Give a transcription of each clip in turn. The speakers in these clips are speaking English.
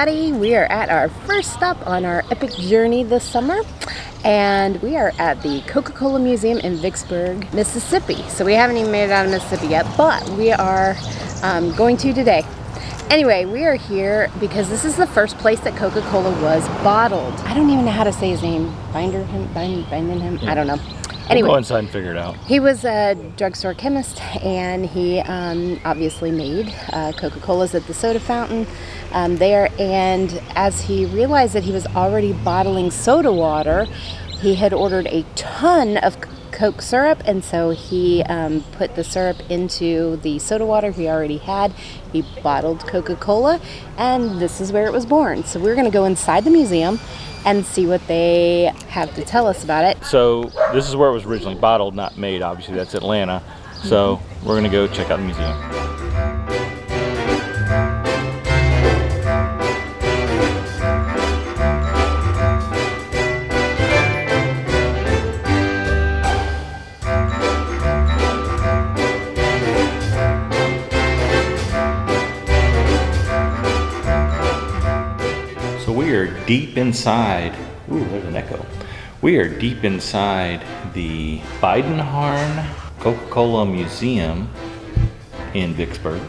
everybody. We are at our first stop on our epic journey this summer, and we are at the Coca-Cola Museum in Vicksburg, Mississippi. So we haven't even made it out of Mississippi yet, but we are going to today. Anyway, we are here because this is the first place that Coca-Cola was bottled. I don't even know how to say his name. Biedenharn? I don't know. Anyway, we'll go inside and figure it out. He was a drugstore chemist, and he obviously made Coca-Colas at the soda fountain there. And as he realized that he was already bottling soda water, he had ordered a ton of Coke syrup, and so he put the syrup into the soda water he already had. He bottled Coca-Cola, and this is where it was born. So we're going to go inside the museum and see what they have to tell us about it. So this is where it was originally bottled, not made. Obviously, that's Atlanta. So we're gonna go check out the museum. So we are deep inside. Ooh, there's an echo. We are deep inside the Biedenharn Coca-Cola Museum in Vicksburg,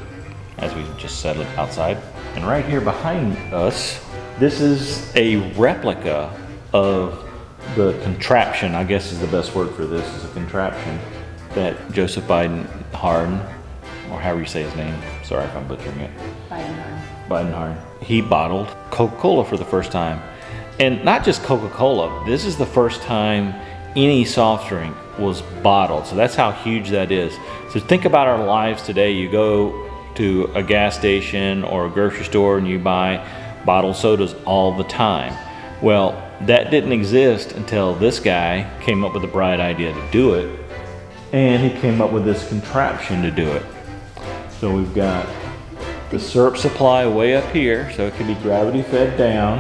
as we just said outside. And right here behind us, this is a replica of the contraption, I guess is the best word for this, is a contraption that Joseph Biedenharn, or however you say his name, sorry if I'm butchering it. Biedenharn. He bottled Coca-Cola for the first time. And not just Coca-Cola, this is the first time any soft drink was bottled. So that's how huge that is. So think about our lives today. You go to a gas station or a grocery store and you buy bottled sodas all the time. Well, that didn't exist until this guy came up with the bright idea to do it. And he came up with this contraption to do it. So we've got the syrup supply way up here, so it can be gravity fed down.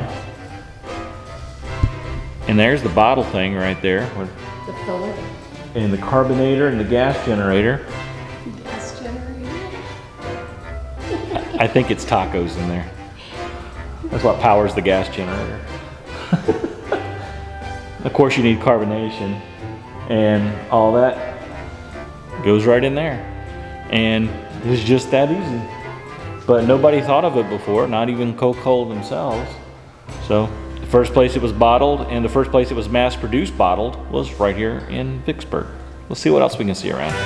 And there's the bottle thing right there. The filler. And the carbonator and the gas generator. Gas generator? I think it's tacos in there. That's what powers the gas generator. Of course you need carbonation, and all that goes right in there. And it's just that easy. But nobody thought of it before, not even Coca-Cola themselves. So the first place it was bottled and the first place it was mass-produced bottled was right here in Vicksburg. Let's see what else we can see around here.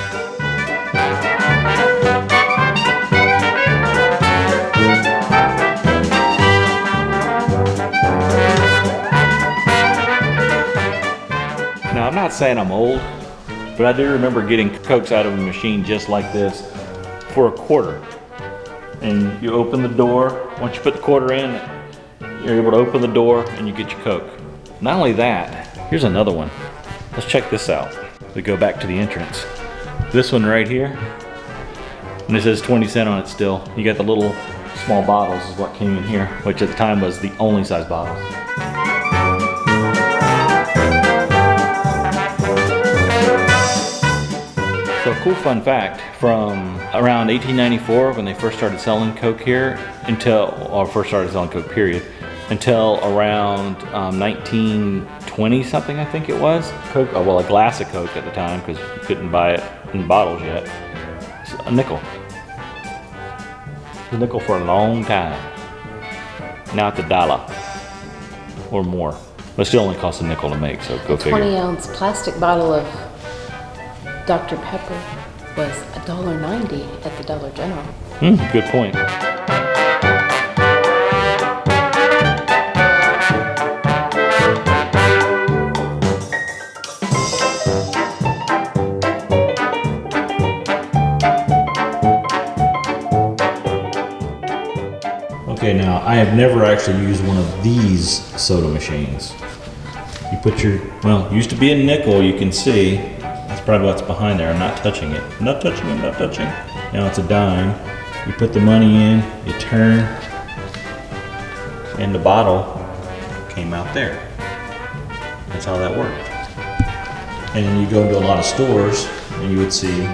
Now, I'm not saying I'm old, but I do remember getting Cokes out of a machine just like this for $0.25. And you open the door, once you put the quarter in, you're able to open the door and you get your Coke. Not only that, here's another one. Let's check this out. We go back to the entrance. This one right here, and it says 20 cents on it still. You got the little small bottles is what came in here, which at the time was the only size bottles. So a cool fun fact, from around 1894 when they first started selling Coke here, first started selling Coke period, until around 1920 something I think it was, Coke, well a glass of Coke at the time because you couldn't buy it in bottles yet, it's a nickel. It was a nickel for a long time. Now it's $1 or more. But it still only costs a nickel to make, so go figure. 20-ounce plastic bottle of Dr. Pepper was $1.90 at the Dollar General. Good point. Okay, now I have never actually used one of these soda machines. You put your, well, used to be a nickel, you can see. That's probably what's behind there. I'm not touching it. I'm not touching it, I'm not touching it. Now it's a dime. You put the money in, you turn, and the bottle came out there. That's how that worked. And you go into a lot of stores and you would see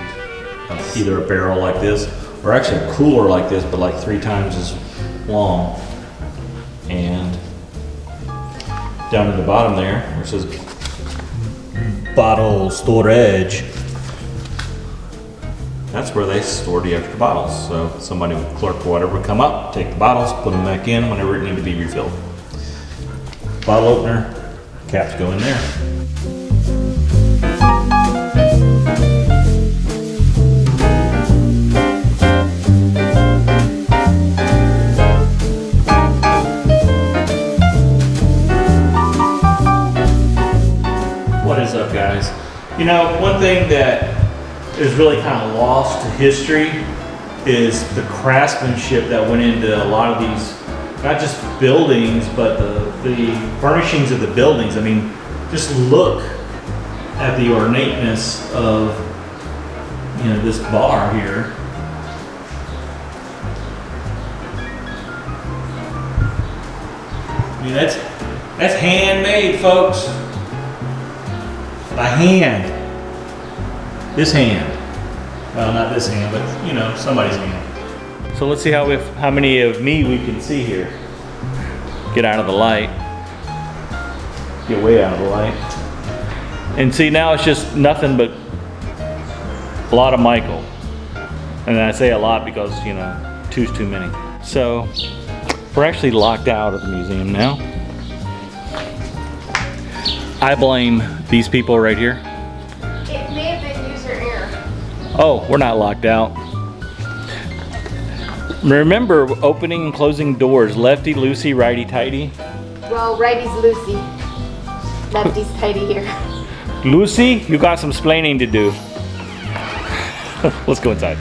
either a barrel like this or actually a cooler like this, but like 3 times as long. down in the bottom there, where it says bottle storage. That's where they store the extra bottles. So somebody with clerk or whatever would come up, take the bottles, put them back in whenever it needed to be refilled. Bottle opener, caps go in there. What is up, guys? You know, one thing that is really kind of lost to history is the craftsmanship that went into a lot of these, not just buildings, but the furnishings of the buildings. I mean, just look at the ornateness of, you know, this bar here. I mean, that's handmade, folks. By hand. This hand. Well, not this hand, but you know, somebody's hand. So let's see how many of me we can see here. Get out of the light. Get way out of the light. And see, now it's just nothing but a lot of Michael. And I say a lot because, you know, two's too many. So we're actually locked out of the museum now. I blame these people right here. It may have been user error. Oh, we're not locked out. Remember opening and closing doors, lefty, loosey, righty, tighty. Well, righty's Lucy. Lefty's tighty here. Lucy, you got some splaining to do. Let's go inside.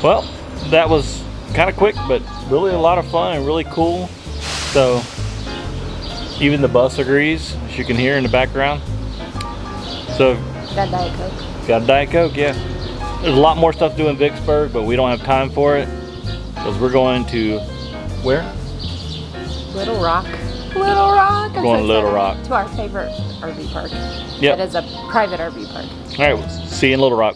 Well, that was kind of quick, but really a lot of fun and really cool. So even the bus agrees, as you can hear in the background. So Got Diet Coke. got a Diet Coke, yeah. There's a lot more stuff to do in Vicksburg, but we don't have time for it because we're going to where? Little Rock. Little Rock. We're going to Little Rock. To our favorite RV park. Yep. That is a private RV park. All right, we'll see you in Little Rock.